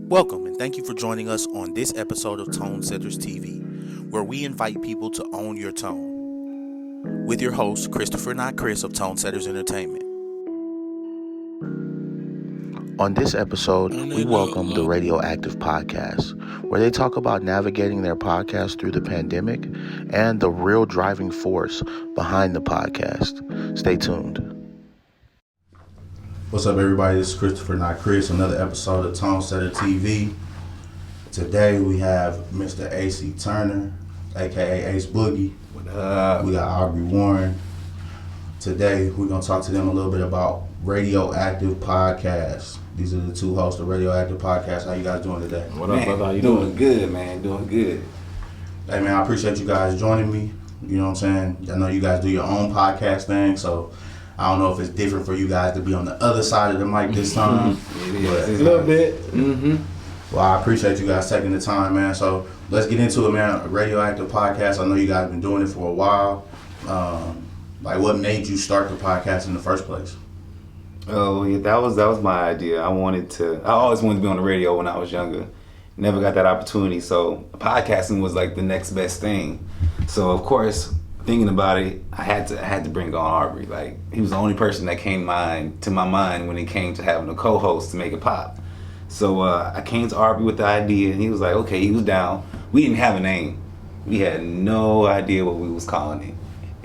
Welcome and thank you for joining us on this episode of Tone Setters TV, where we invite people to own your tone. With your host, Christopher Not Chris of Tone Setters Entertainment. On this episode, we welcome the Radioactive Podcast, where they talk about navigating their podcast through the pandemic and the real driving force behind the podcast. Stay tuned. What's up, everybody? This is Christopher Not Chris, another episode of Tone Setter TV. Today we have Mr. AC Turner, aka Ace Boogie. What up? We got Aubrey Warren. Today we're gonna talk to them a little bit about Radioactive Podcast. These are the two hosts of Radioactive Podcast. How you guys doing today? What up, brother? How you doing? Good, man. Doing good. Hey, man, I appreciate you guys joining me. You know what I'm saying? I know you guys do your own podcast thing, so I don't know if it's different for you guys to be on the other side of the mic this time. It is. A little bit. Mm-hmm. Well, I appreciate you guys taking the time, man. So let's get into it, man. A Radioactive Podcast. I know you guys have been doing it for a while. What made you start the podcast in the first place? Oh, yeah, that was my idea. I always wanted to be on the radio when I was younger. Never got that opportunity, so podcasting was like the next best thing. So of course, thinking about it, I had to bring on Aubrey. Like, he was the only person that came to my mind when it came to having a co-host to make it pop. So I came to Aubrey with the idea, and he was like, okay, he was down. We didn't have a name. We had no idea what we was calling it.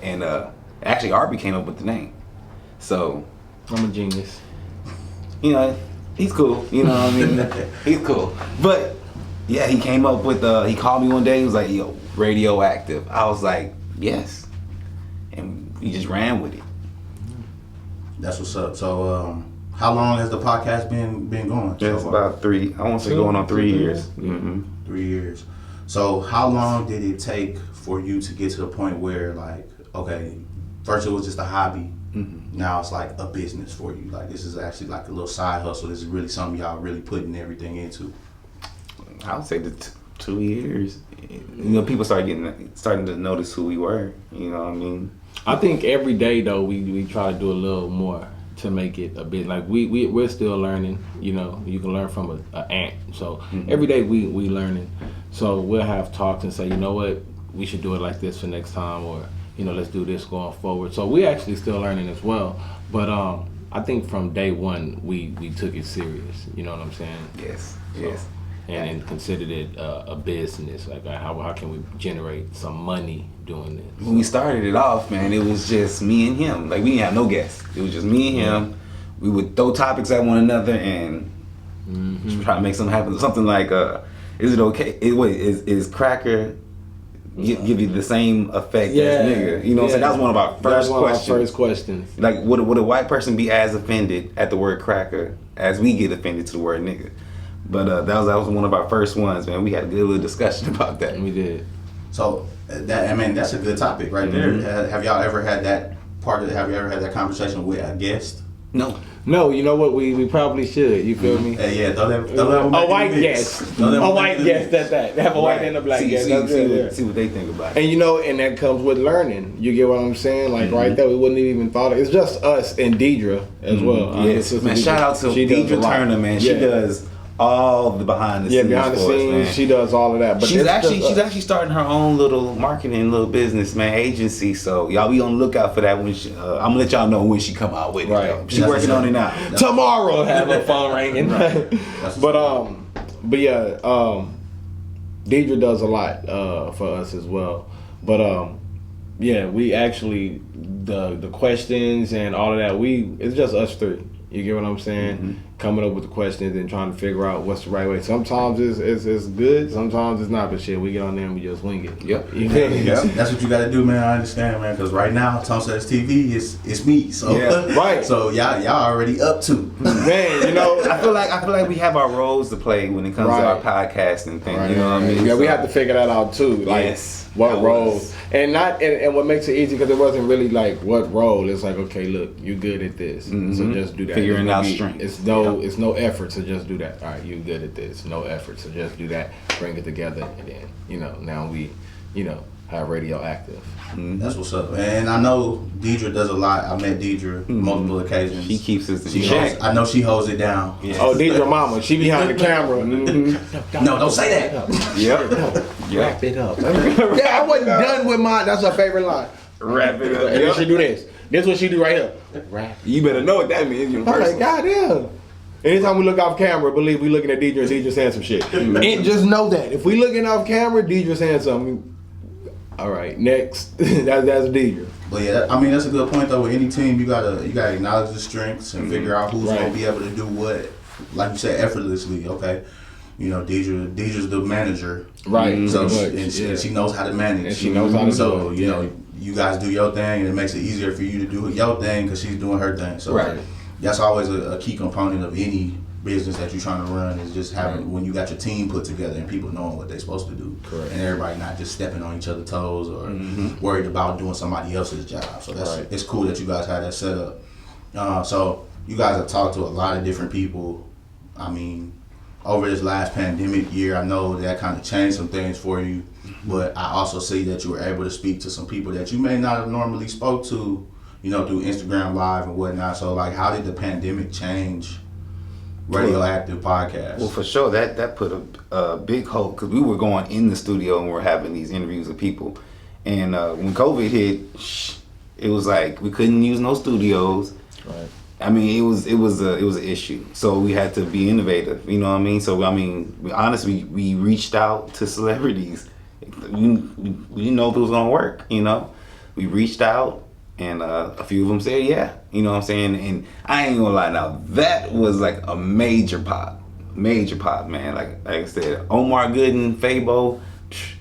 And actually, Aubrey came up with the name. So I'm a genius. You know, he's cool. You know what I mean? He's cool. But yeah, he came up with he called me one day, he was like, yo, Radioactive. I was like, yes. And we just ran with it. That's what's up. So how long has the podcast been going? It's about 3, I won't say going on 3 years. Mm-hmm. 3 years. So how long did it take for you to get to the point where, like, okay, first it was just a hobby, now it's like a business for you? Like, this is actually like a little side hustle. This is really something y'all really putting everything into. I would say 2 years. You know, people starting to notice who we were. You know what I mean? I think every day though we try to do a little more to make it a bit like we're still learning. You know, you can learn from an ant. So every day we learning. So we'll have talks and say, you know what, we should do it like this for next time, or you know, let's do this going forward. So we're actually still learning as well. But I think from day one we took it serious. You know what I'm saying? Yes. So, yes. And considered it a business. Like, how can we generate some money doing this? When we started it off, man, it was just me and him. Like, we didn't have no guests. It was just me and him. We would throw topics at one another and just try to make something happen. Something like, is it okay? Is cracker give you the same effect as nigga? You know what I'm saying? That was one of our first questions. Like, would a white person be as offended at the word cracker as we get offended to the word nigga? But that was one of our first ones, man. We had a good little discussion about that. We did. So that's a good topic right there. Have y'all ever had that have you ever had that conversation with a guest? No, you know what? We probably should. You feel me? Yeah, don't a white guest. A white guest at that. Have a white and a black guest. See what they think about it. And you know, and that comes with learning. You get what I'm saying? Like right there, we wouldn't have even thought it. It's just us and Deidre as well. Yes, man. Shout out to Deidre Turner, man. She does all the behind the scenes, man. She does all of that. But she's actually starting her own little marketing business, man, agency. So y'all be on the lookout for that when I'm gonna let y'all know when she come out with it. Right. She's working on it now. Tomorrow have her phone ringing. Right. But yeah, Deidre does a lot for us as well. But yeah, we actually the questions and all of that, it's just us three. You get what I'm saying? Coming up with the questions and trying to figure out what's the right way. Sometimes it's good, sometimes it's not. But shit, we get on there and we just wing it. Yep. You feel me? That's what you got to do, man. I understand, man. Because right now, Tone Setters TV is me. So right. So y'all already up to. Man, you know, I feel like we have our roles to play when it comes to our podcasting thing. Right. You know what I mean? Yeah, we have to figure that out too. Like, what role? And what makes it easy, because it wasn't really like what role. It's like, okay, look, you good at this, so just do that. Figuring out strength. It's no effort to just do that. All right, you good at this. No effort to just do that. Bring it together, and then now we, have radioactive. That's what's up. And I know Deidre does a lot. I met Deidre multiple occasions. She keeps us She in check. I know she holds it down. Yeah. Oh, Deidre mama, she behind the camera. No, don't say that. Yep. Wrap it up. Yeah, I wasn't done with mine. That's her favorite line. Wrap it up. And then she do this. This is what she do right here. Wrap. You better know what that means. I'm like, goddamn. Anytime we look off camera, believe we looking at Deidre and Deidre saying some shit. And just know that. If we looking off camera, Deidre saying something. All right, next. that's Deidre. But yeah, I mean that's a good point though. With any team, you gotta acknowledge the strengths and figure out who's gonna be able to do what. Like you said, effortlessly. Okay, you know Deidre's the manager, right? So she knows how to manage. And she knows how to do it. You know, you guys do your thing, and it makes it easier for you to do your thing because she's doing her thing. So that's always a key component of any business that you're trying to run is just having when you got your team put together and people knowing what they're supposed to do. Correct. And everybody not just stepping on each other's toes or worried about doing somebody else's job. So that's it's cool that you guys had that set up. So you guys have talked to a lot of different people. I mean, over this last pandemic year, I know that kind of changed some things for you, but I also see that you were able to speak to some people that you may not have normally spoke to, you know, through Instagram Live and whatnot. So like, how did the pandemic change Radioactive Podcast? Well, for sure, that put a big hope because we were going in the studio and we were having these interviews with people. And when COVID hit, it was like we couldn't use no studios. Right. I mean, it was an issue. So we had to be innovative. You know what I mean? So I mean, we reached out to celebrities. We didn't know if it was gonna work. You know, we reached out. And a few of them said, yeah, you know what I'm saying? And I ain't gonna lie now, that was like a major pop, man. Like I said, Omar Gooden, Fabo,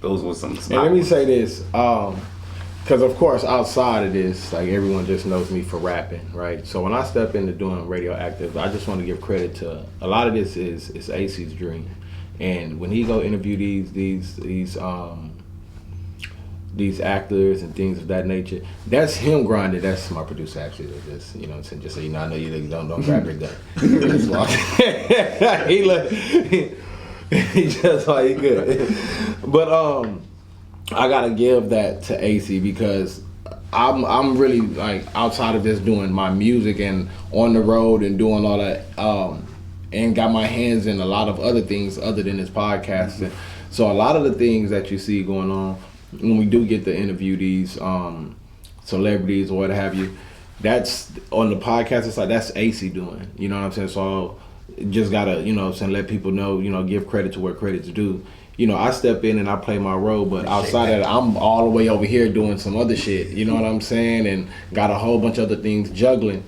those were some spots. And let me say this, because of course outside of this, like everyone just knows me for rapping, right? So when I step into doing Radioactive, I just want to give credit to, a lot of this is AC's dream. And when he go interview these actors and things of that nature, that's him grinding. That's my producer actually. Just, you know what I'm saying? Just so you know, I know you don't grab your gun. he just like he good. But I gotta give that to AC because I'm really like outside of just doing my music and on the road and doing all that, and got my hands in a lot of other things other than this podcasting. So a lot of the things that you see going on when we do get to interview these celebrities or what have you, that's on the podcast. It's like that's AC doing. You know what I'm saying? So just gotta, you know what I'm saying, let people know, you know, give credit to where credit's due. You know, I step in and I play my role, but outside of that, I'm all the way over here doing some other shit. You know what I'm saying? And got a whole bunch of other things juggling.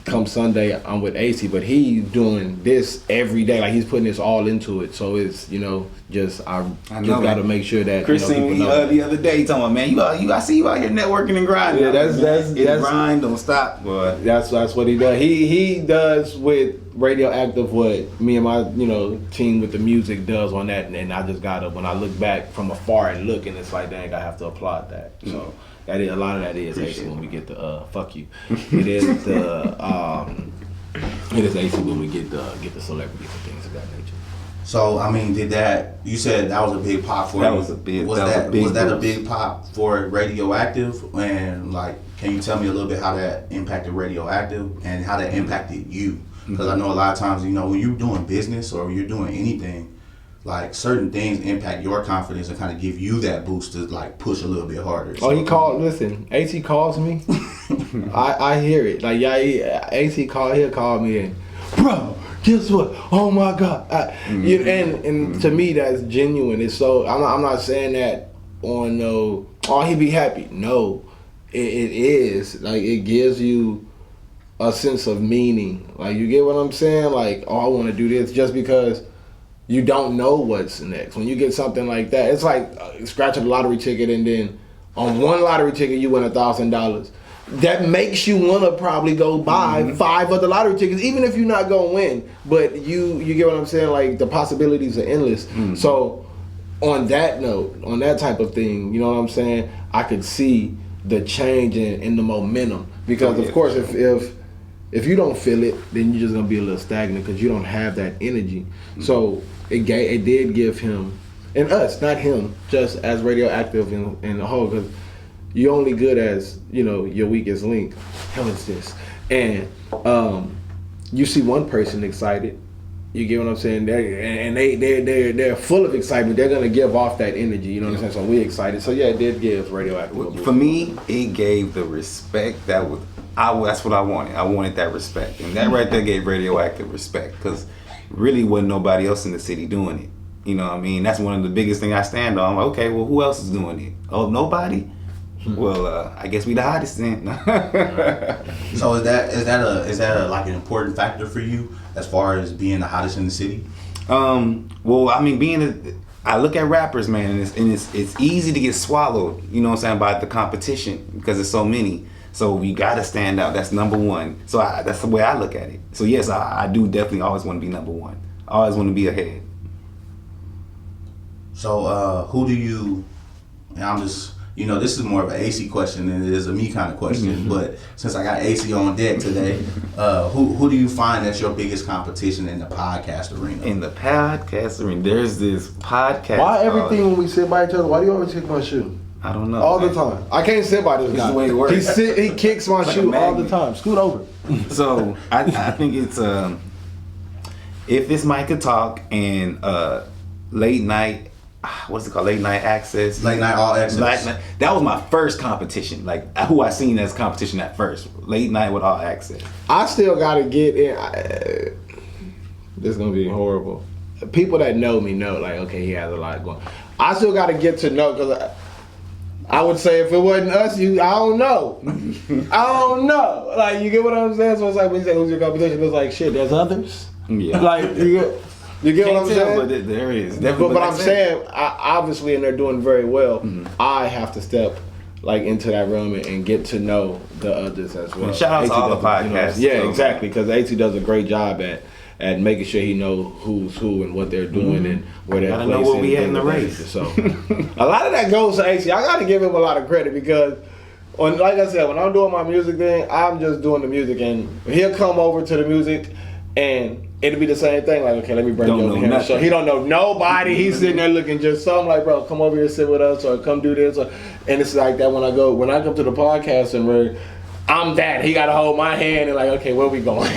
Come Sunday, I'm with AC, but he's doing this every day. Like he's putting this all into it. So it's, you know, I just got to make sure that Chris people seen know the other day talking about, man, I see you out here networking and grinding. Yeah, that's grind, don't stop, boy. That's what he does. He does with Radioactive what me and my, you know, team with the music does on that, and I just gotta, when I look back from afar and look, and it's like, dang, I have to applaud that. So. That is, a lot of that is AC when we get the fuck you. It is it is AC when we get the celebrities and things of that nature. So I mean, you said that was a big pop for you? Was that a big pop for Radioactive? And like, can you tell me a little bit how that impacted Radioactive and how that impacted you? Because I know a lot of times, you know, when you're doing business or you're doing anything, like certain things impact your confidence and kind of give you that boost to like push a little bit harder. So, listen, AC calls me. I hear it. Like, yeah, AC he'll call me and, bro, guess what? Oh my God. And to me, that's genuine. It's so, I'm not saying that on no, he'd be happy. No, it is. Like, it gives you a sense of meaning. Like, you get what I'm saying? Like, I want to do this just because you don't know what's next. When you get something like that, it's like scratching a lottery ticket and then on one lottery ticket you win $1,000. That makes you want to probably go buy 5 other lottery tickets, even if you're not going to win. But you get what I'm saying? Like, the possibilities are endless. So on that note, on that type of thing, you know what I'm saying? I could see the change in the momentum. Because, of course, if you don't feel it, then you're just going to be a little stagnant because you don't have that energy. So it did give him and us, not him, just as radioactive in the whole, because you're only good as, your weakest link. Hell is this. And you see one person excited, you get what I'm saying? They're full of excitement. They're gonna give off that energy, you know what I'm saying? So we excited. So yeah, it did give radioactive. For me, it gave the respect that's what I wanted. I wanted that respect. And that right there gave radioactive respect, because really wasn't nobody else in the city doing it. You know what I mean? That's one of the biggest things I stand on. I'm like, okay, well, who else is doing it? Oh, nobody? Well, I guess we the hottest then. So is that a like an important factor for you as far as being the hottest in the city? Well, I mean, I look at rappers, man, and it's easy to get swallowed, you know what I'm saying, by the competition, because there's so many. So you gotta stand out. That's number one. So that's the way I look at it. So yes, I do definitely always want to be number one. I always want to be ahead. So who do you? And I'm just, this is more of an AC question than it is a me kind of question. But since I got AC on deck today, who do you find that's your biggest competition in the podcast arena? In the podcast arena, there's this podcast. Why everything when we sit by each other? Why do you always kick my shoe? I don't know. All the time. I can't sit by this guy. This is the way it works. He kicks my shoe all the time. Scoot over. So I think it's if this mic could talk and late night. What's it called? Late night access. Late night all access. That was my first competition. Like who I seen as competition at first. Late night with all access. I still gotta get in. This is gonna be horrible. People that know me know, like, okay, he has a lot going. I still gotta get to know, because I would say if it wasn't us, I don't know. I don't know. Like, you get what I'm saying? So it's like when you say who's your competition, it's like, shit, there's others. Yeah. Like you get what I'm saying? But there is. But I'm saying, obviously, and they're doing very well. Mm-hmm. I have to step into that realm and get to know the others as well. And shout out to all the podcasts. Yeah, exactly, because AT does a great job at making sure he know who's who and what they're doing and where they're placing. Gotta know where we at in the race. So a lot of that goes to AT. I gotta give him a lot of credit, because like I said, when I'm doing my music thing, I'm just doing the music, and he'll come over to the music and it'll be the same thing. Like, okay, let me bring you over here. So he don't know nobody. He's sitting there looking just so. I'm like, bro, come over here, sit with us, or come do this. And it's like that when I come to the podcast and I'm that. He got to hold my hand and like, okay, where we going?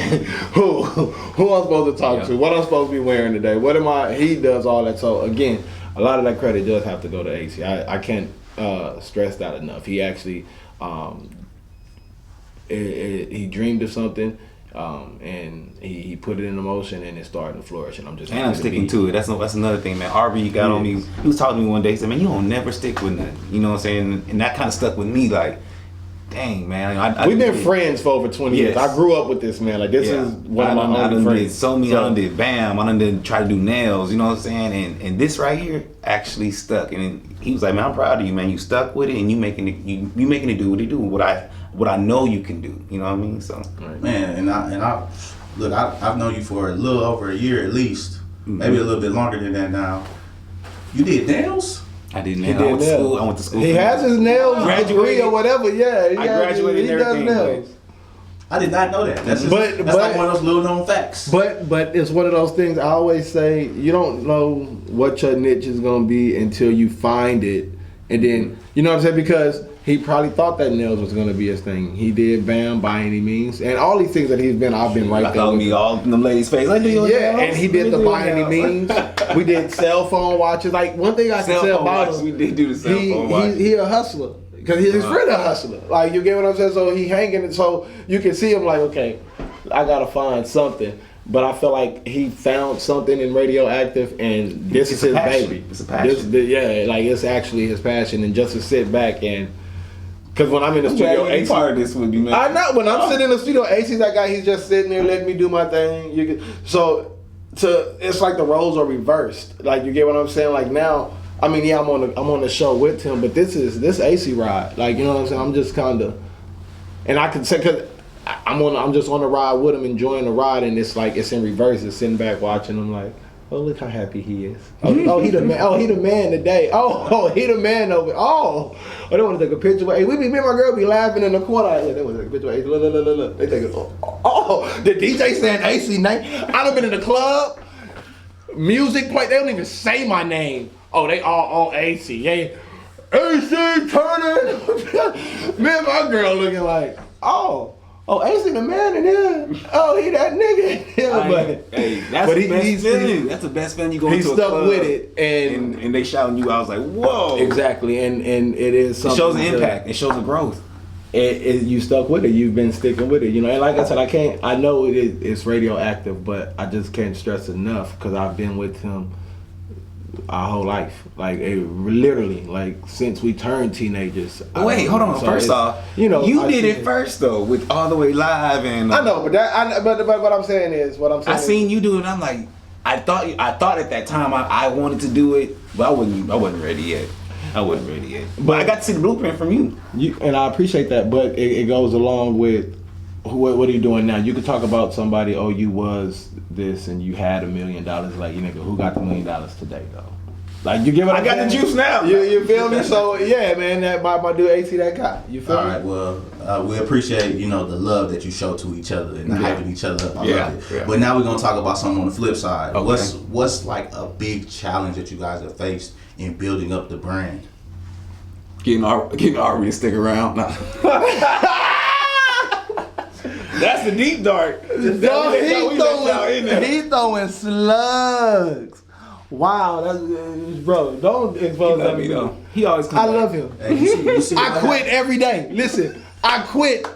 who I'm supposed to talk to? What I'm supposed to be wearing today? What am I? He does all that. So again, a lot of that credit does have to go to AC. I can't stress that enough. He actually he dreamed of something. And he put it into motion, and it's starting to flourish. And I'm sticking to it. That's another thing, man. Aubrey got on me. He was talking to me one day. He said, "Man, you don't never stick with nothing." You know what I'm saying? And that kind of stuck with me. Like, dang, man. We've been friends for over 20 years. I grew up with this man. Like, this is one of my only friends. I done did BAM. I done did try to do nails. You know what I'm saying? And this right here actually stuck. And he was like, "Man, I'm proud of you, man. You stuck with it, and you making it do what it do. What I know you can do." You know what I mean? So, man, I've known you for a little over a year at least, maybe a little bit longer than that now. You did nails? I did nails. I went to school. He has his nails degree or whatever. Yeah, I graduated. He does nails. I did not know that. That's like one of those little known facts. But it's one of those things. I always say, you don't know what your niche is gonna be until you find it, and then you know what I'm saying, because he probably thought that nails was gonna be his thing. He did BAM by any means, and all these things that I've been right there. Me all in them ladies' face. And he did the by any means. We did cell phone watches. Like, one thing I can say about him, we did do the cell phone watches. He a hustler, because he's really a hustler. Like, you get what I'm saying? So he hanging it, so you can see him like, okay, I gotta find something. But I feel like he found something in Radioactive, and this is his baby. It's a passion. It's actually his passion, and just to sit back and. Because when I'm in the studio, AC, part of this with you, man. I know when I'm sitting in the studio, AC's that guy. He's just sitting there letting me do my thing. It's like the roles are reversed. Like, you get what I'm saying? Like, now, I mean, yeah, I'm on the show with him, but this AC ride. Like, you know what I'm saying? I'm just kind of, and I can say, because I'm just on the ride with him, enjoying the ride, and it's like it's in reverse. It's sitting back watching him like, oh, look how happy he is. Oh, he the man. Oh, he the man today. Oh, he the man over. Oh, they want to take a picture. Hey, me and my girl be laughing in the corner. Like, they want to take a picture. Hey, look. They take it. Oh, the DJ saying AC name. I done been in the club. Music play. They don't even say my name. Oh, they all on AC. Yeah, AC Turner. Me and my girl looking like, oh, AC the man in here. Oh, he that nigga. Hey, that's the best feeling. That's the best feeling. You go into a club. He stuck with it, and they shouting you. I was like, whoa. Exactly, and it is something. It shows an impact. It shows a growth. You stuck with it. You've been sticking with it. You know, and like I said, I know it's radioactive, but I just can't stress enough because I've been with him our whole life, like literally, like since we turned teenagers. Wait, hold on. So first off, you did it first though, with All the Way Live, and I know, but what I'm saying is, I seen you do it. And I'm like, I thought at that time I wanted to do it, but I wasn't ready yet. But I got to see the blueprint from you, and I appreciate that. But it goes along with what are you doing now? You could talk about somebody. Oh, you was this, and you had $1 million. Like, you nigga, who got the $1 million today though? Like, you give it. I got the juice now. You feel me? So yeah, man, that my dude AC, that guy. You feel me? All right. Well, we appreciate the love that you show to each other and hyping each other up. I love it. Yeah. But now we're gonna talk about something on the flip side. Okay. What's like a big challenge that you guys have faced in building up the brand? Getting Aubrey to stick around. No. That's the deep dark. He throwing slugs. Wow, that's bro. Don't expose that. Me though. He always comes. I love him. Hey, you see I quit every day. Listen, I quit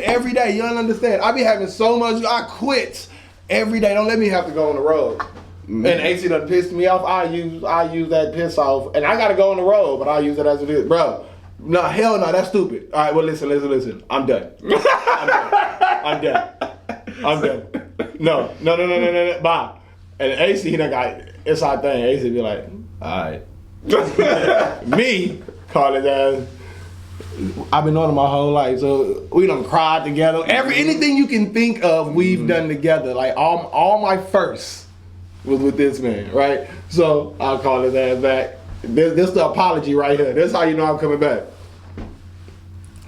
every day. You don't understand. I be having so much. I quit every day. Don't let me have to go on the road. And AC done pissed me off. I use that piss off, and I gotta go on the road, but I use it as it is, bro. No, hell no, that's stupid. All right, well listen. I'm done. I'm done. No. Bye. And AC, that guy, it's our thing. AC be like, all right. Me, call his ass. I've been on him my whole life, so we done cried together. Anything you can think of, we've done together. Like all my firsts was with this man, right? So I'll call his ass back. This the apology right here. This how you know I'm coming back.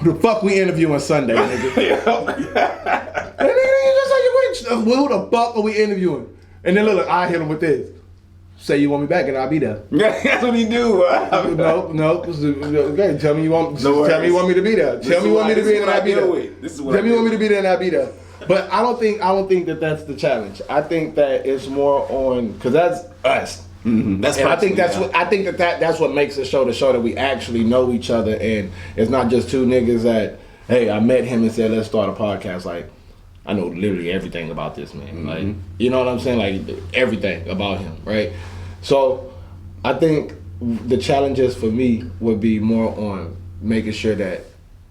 Who the fuck we interviewing Sunday, nigga? Who the fuck are we interviewing? And then look, I hit him with this. Say you want me back and I'll be there. That's what he do. No. Okay, tell me you want me to be there. Tell me you want me to be there and I'll be there. Tell me you want me to be there and I'll be there. But I don't think that that's the challenge. I think that it's more on, because that's us. Mm-hmm. That's what makes the show that we actually know each other, and it's not just two niggas that, hey, I met him and said let's start a podcast. Like, I know literally everything about this man. Mm-hmm. Like, you know what I'm saying? Like, everything about him, right? So I think the challenges for me would be more on making sure that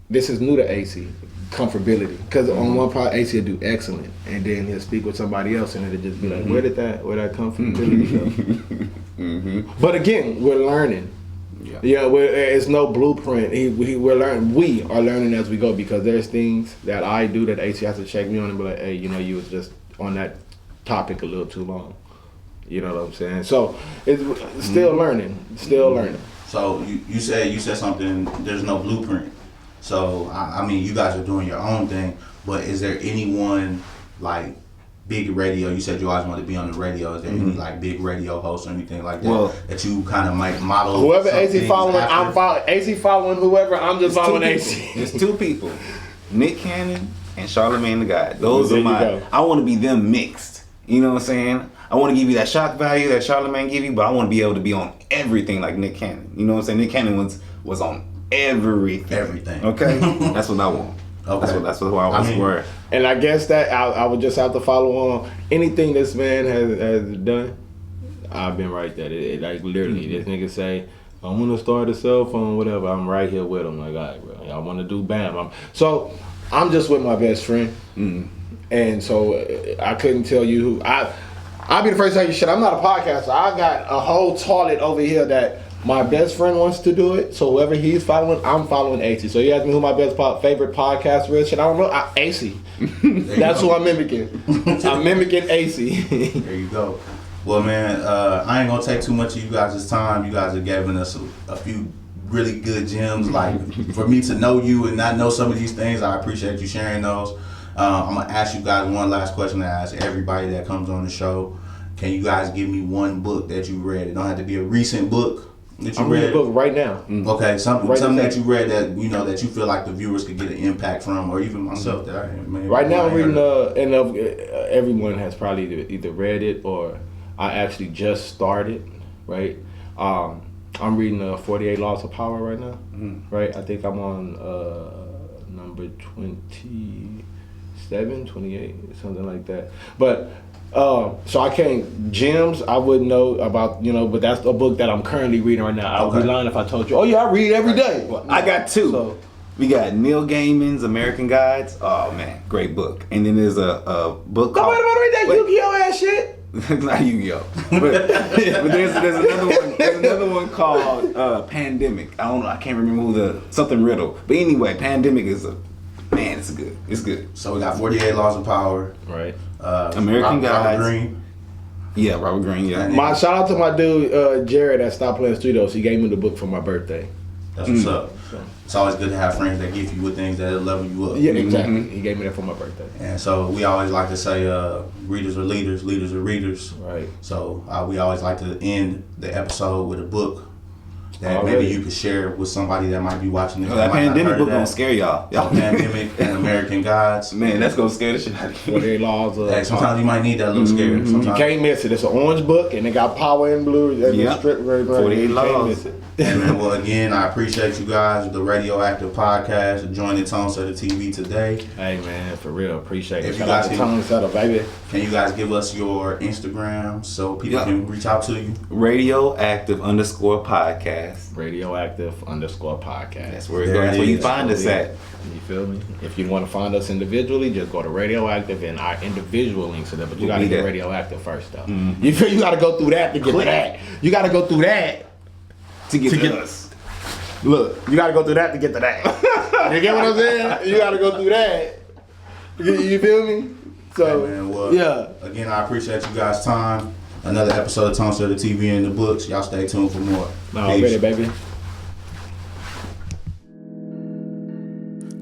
this is new to AC. Comfortability, because on one part AC will do excellent, and then he'll speak with somebody else, and it'll just be like, where that comfortability go? But again, we're learning. It's no blueprint. We're learning. We are learning as we go, because there's things that I do that AC has to check me on and be like, hey, you was just on that topic a little too long. You know what I'm saying? So it's still learning. So you said something. There's no blueprint. So, I mean, you guys are doing your own thing, but is there anyone, like, big radio, you said you always wanted to be on the radio, is there any, like, big radio host or anything like that that you kind of might model? Whoever AC following, I'm following. AC following whoever, I'm just following AC. There's two people, Nick Cannon and Charlamagne the God. Those are I want to be them mixed. You know what I'm saying? I want to give you that shock value that Charlamagne give you, but I want to be able to be on everything like Nick Cannon. You know what I'm saying? Nick Cannon was on everything. Okay, that's what I want. Okay, that's what I want to wear. And I guess that I would just have to follow on anything this man has done. I've been right there. Like literally, this nigga say, "I'm gonna start a cell phone, whatever." I'm right here with him. Like, all right, bro, I want to do BAM. So I'm just with my best friend, and so I couldn't tell you who. I'll be the first to tell you shit. I'm not a podcaster. I got a whole toilet over here that. My best friend wants to do it, so whoever he's following, I'm following AC. So you ask me who my favorite podcaster is, shit, I don't know. AC. That's who I'm mimicking. I'm mimicking AC. There you go. Well, man, I ain't gonna take too much of you guys' time. You guys are giving us a few really good gems. Like, for me to know you and not know some of these things, I appreciate you sharing those. I'm gonna ask you guys one last question that I ask everybody that comes on the show. can you guys give me one book that you read? It don't have to be a recent book that you I'm read. reading a book right now. Okay, something Right that you read that that you feel like the viewers could get an impact from, or even myself that I may. Right now, I'm reading. And everyone has probably either read it or I actually just started. Right. I'm reading 48 Laws of Power right now. Right. I think I'm on number 27, 28, something like that. But so I can't gems. I wouldn't know about but that's a book that I'm currently reading right now. I would be lying if I told you. Oh yeah, I read every day. Well, I got two. So, we got Neil Gaiman's American Gods. Oh man, great book. And then there's a book called. nobody want to read that Yu-Gi-Oh ass shit. Not Yu-Gi-Oh. But there's another one. There's another one called Pandemic. I don't know. I can't remember who something riddle. But anyway, Pandemic is it's good. It's good. So we got 48 Laws of Power. Right. American Gods. Robert Greene. Yeah, Robert Greene. Yeah. My shout out to my dude Jared at Stop Playing Studios. He gave me the book for my birthday. That's what's up. It's always good to have friends that gift you with things that level you up. Yeah, exactly. He gave me that for my birthday. And so we always like to say, readers are leaders, leaders are readers. Right. So we always like to end the episode with a book that Already. maybe you could share with somebody that might be watching this. That Pandemic book gonna scare y'all. Pandemic and American Gods. Man, that's gonna scare the shit out of you. 48 Laws of Hey, sometimes you might need that little scare. You Sometimes. can't miss it. It's an orange book and it got power in blue. Yeah. 48 You Laws. can't miss it. And then, well, again, I appreciate you guys, the Radioactive Podcast, joining Tone Setter TV today. Hey man, for real, appreciate it. If you Shout out guys to can- Tone Setter, baby. Can you guys give us your Instagram so people Yeah. can reach out to you? Radioactive_podcast. Radioactive_podcast. That's where it There goes. That's it where you is. find us at. You feel me? If you want to find us individually, just go to Radioactive and our individual links to that. But you We'll gotta be get there. Radioactive first though. You feel you gotta go through that to get to that. You gotta go through that. To get get- us. Look, you gotta go through that to get to that. You get what I'm saying? You gotta go through that. You feel me? So Hey, man, well, yeah. Again, I appreciate you guys' time. Another episode of Tone Setter TV in the books. Y'all stay tuned for more. Already, baby.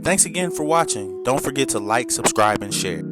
Thanks again for watching. Don't forget to like, subscribe, and share.